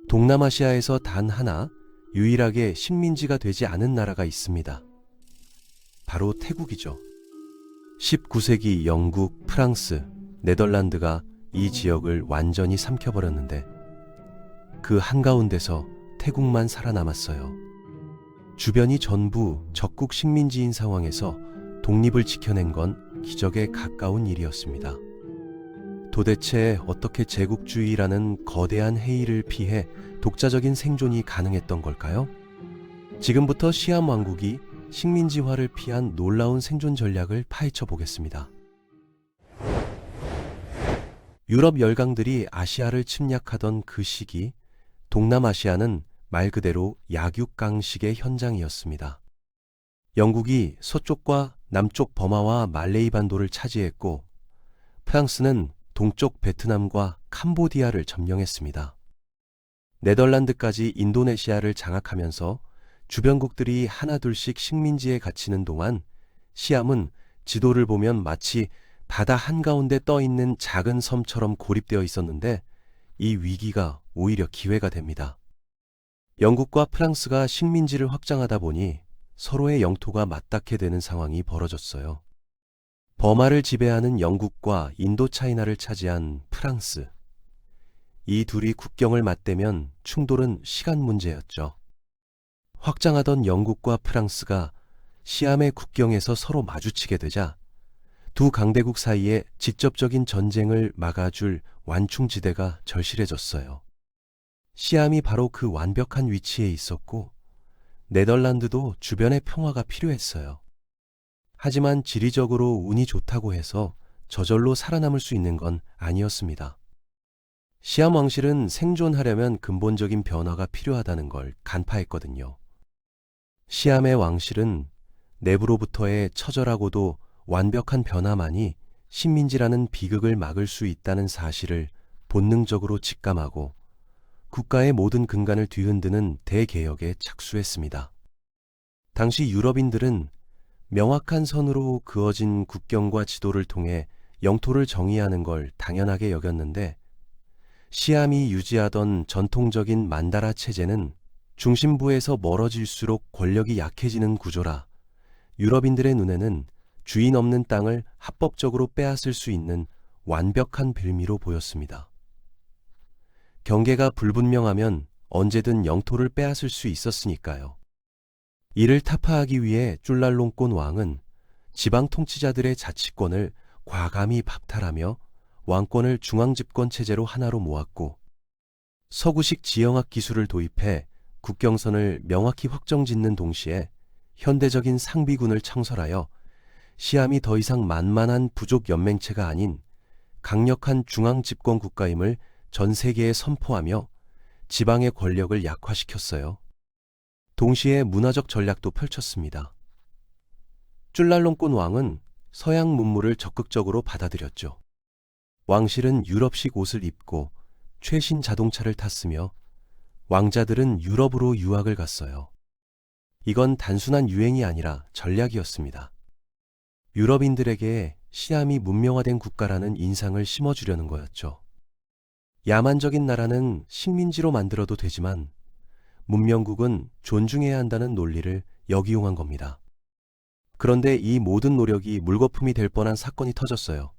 동남아시아에서 단 하나 유일하게 식민지가 되지 않은 나라가 있습니다. 바로 태국이죠. 19세기 영국, 프랑스, 네덜란드가 이 지역을 완전히 삼켜버렸는데 그 한가운데서 태국만 살아남았어요. 주변이 전부 적국 식민지인 상황에서 독립을 지켜낸 건 기적에 가까운 일이었습니다. 도대체 어떻게 제국주의라는 거대한 해이를 피해 독자적인 생존이 가능했던 걸까요? 지금부터 시암 왕국이 식민지화를 피한 놀라운 생존 전략을 파헤쳐 보겠습니다. 유럽 열강들이 아시아를 침략하던 그 시기, 동남아시아는 말 그대로 약육강식의 현장이었습니다. 영국이 서쪽과 남쪽 버마와 말레이 반도를 차지했고, 프랑스는 동쪽 베트남과 캄보디아를 점령했습니다. 네덜란드까지 인도네시아를 장악하면서 주변국들이 하나둘씩 식민지에 갇히는 동안 시암은 지도를 보면 마치 바다 한가운데 떠있는 작은 섬처럼 고립되어 있었는데 이 위기가 오히려 기회가 됩니다. 영국과 프랑스가 식민지를 확장하다 보니 서로의 영토가 맞닿게 되는 상황이 벌어졌어요. 버마를 지배하는 영국과 인도차이나를 차지한 프랑스. 이 둘이 국경을 맞대면 충돌은 시간 문제였죠. 확장하던 영국과 프랑스가 시암의 국경에서 서로 마주치게 되자 두 강대국 사이에 직접적인 전쟁을 막아줄 완충지대가 절실해졌어요. 시암이 바로 그 완벽한 위치에 있었고 네덜란드도 주변의 평화가 필요했어요. 하지만 지리적으로 운이 좋다고 해서 저절로 살아남을 수 있는 건 아니었습니다. 시암 왕실은 생존하려면 근본적인 변화가 필요하다는 걸 간파했거든요. 시암의 왕실은 내부로부터의 처절하고도 완벽한 변화만이 식민지라는 비극을 막을 수 있다는 사실을 본능적으로 직감하고 국가의 모든 근간을 뒤흔드는 대개혁에 착수했습니다. 당시 유럽인들은 명확한 선으로 그어진 국경과 지도를 통해 영토를 정의하는 걸 당연하게 여겼는데 시암이 유지하던 전통적인 만다라 체제는 중심부에서 멀어질수록 권력이 약해지는 구조라 유럽인들의 눈에는 주인 없는 땅을 합법적으로 빼앗을 수 있는 완벽한 빌미로 보였습니다. 경계가 불분명하면 언제든 영토를 빼앗을 수 있었으니까요. 이를 타파하기 위해 쫄랄롱꼰 왕은 지방 통치자들의 자치권을 과감히 박탈하며 왕권을 중앙집권 체제로 하나로 모았고 서구식 지형학 기술을 도입해 국경선을 명확히 확정짓는 동시에 현대적인 상비군을 창설하여 시암이 더 이상 만만한 부족 연맹체가 아닌 강력한 중앙집권 국가임을 전 세계에 선포하며 지방의 권력을 약화시켰어요. 동시에 문화적 전략도 펼쳤습니다. 쫄랄롱꼰 왕은 서양 문물을 적극적으로 받아들였죠. 왕실은 유럽식 옷을 입고 최신 자동차를 탔으며 왕자들은 유럽으로 유학을 갔어요. 이건 단순한 유행이 아니라 전략이었습니다. 유럽인들에게 시암이 문명화된 국가라는 인상을 심어주려는 거였죠. 야만적인 나라는 식민지로 만들어도 되지만 문명국은 존중해야 한다는 논리를 역이용한 겁니다. 그런데 이 모든 노력이 물거품이 될 뻔한 사건이 터졌어요.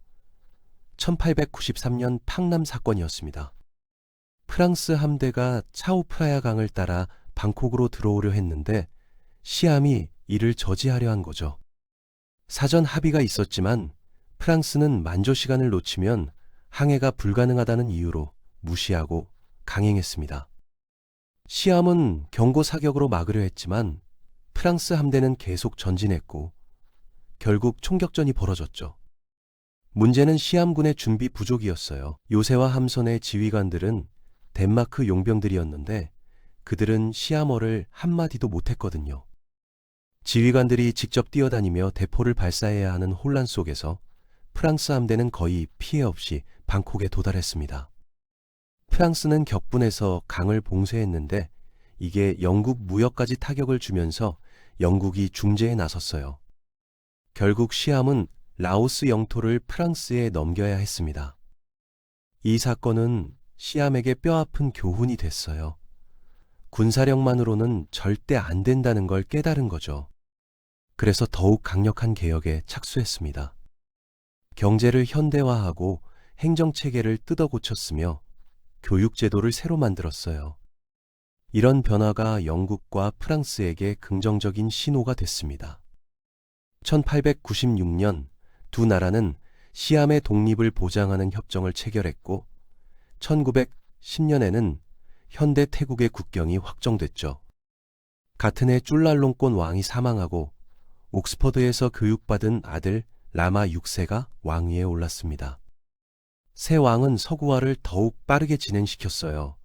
1893년 팡남 사건이었습니다. 프랑스 함대가 차오프라야 강을 따라 방콕으로 들어오려 했는데 시암이 이를 저지하려 한 거죠. 사전 합의가 있었지만 프랑스는 만조 시간을 놓치면 항해가 불가능하다는 이유로 무시하고 강행했습니다. 시암은 경고 사격으로 막으려 했지만 프랑스 함대는 계속 전진했고 결국 총격전이 벌어졌죠. 문제는 시암군의 준비 부족이었어요. 요새와 함선의 지휘관들은 덴마크 용병들이었는데 그들은 시암어를 한마디도 못했거든요. 지휘관들이 직접 뛰어다니며 대포를 발사해야 하는 혼란 속에서 프랑스 함대는 거의 피해 없이 방콕에 도달했습니다. 프랑스는 격분해서 강을 봉쇄했는데 이게 영국 무역까지 타격을 주면서 영국이 중재에 나섰어요. 결국 시암은 라오스 영토를 프랑스에 넘겨야 했습니다. 이 사건은 시암에게 뼈아픈 교훈이 됐어요. 군사력만으로는 절대 안 된다는 걸 깨달은 거죠. 그래서 더욱 강력한 개혁에 착수했습니다. 경제를 현대화하고 행정체계를 뜯어 고쳤으며 교육제도를 새로 만들었어요. 이런 변화가 영국과 프랑스에게 긍정적인 신호가 됐습니다. 1896년 두 나라는 시암의 독립을 보장하는 협정을 체결했고 1910년에는 현대 태국의 국경이 확정됐죠. 같은 해 쫄랄롱권 왕이 사망하고 옥스퍼드에서 교육받은 아들 라마 6세가 왕위에 올랐습니다. 새 왕은 서구화를 더욱 빠르게 진행시켰어요.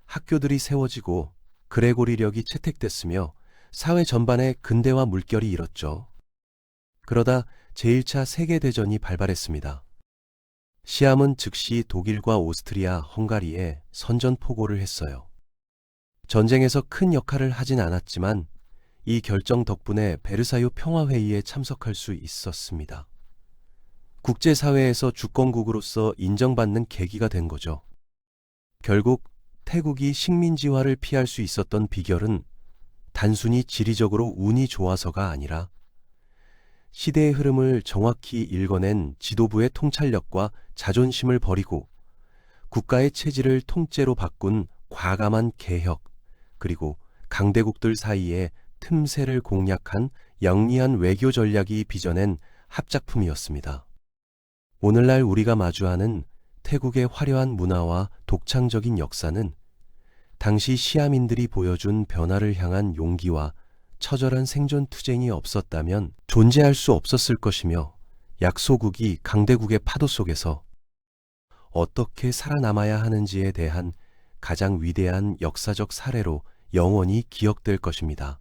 학교들이 세워지고 그레고리력이 채택됐으며 사회 전반에 근대화 물결이 일었죠. 그러다 제1차 세계대전이 발발했습니다. 시암은 즉시 독일과 오스트리아, 헝가리에 선전포고를 했어요. 전쟁에서 큰 역할을 하진 않았지만 이 결정 덕분에 베르사유 평화회의에 참석할 수 있었습니다. 국제사회에서 주권국으로서 인정받는 계기가 된 거죠. 결국 태국이 식민지화를 피할 수 있었던 비결은 단순히 지리적으로 운이 좋아서가 아니라 시대의 흐름을 정확히 읽어낸 지도부의 통찰력과 자존심을 버리고 국가의 체질을 통째로 바꾼 과감한 개혁, 그리고 강대국들 사이에 틈새를 공략한 영리한 외교 전략이 빚어낸 합작품이었습니다. 오늘날 우리가 마주하는 태국의 화려한 문화와 독창적인 역사는 당시 시아민들이 보여준 변화를 향한 용기와 처절한 생존 투쟁이 없었다면 존재할 수 없었을 것이며 약소국이 강대국의 파도 속에서 어떻게 살아남아야 하는지에 대한 가장 위대한 역사적 사례로 영원히 기억될 것입니다.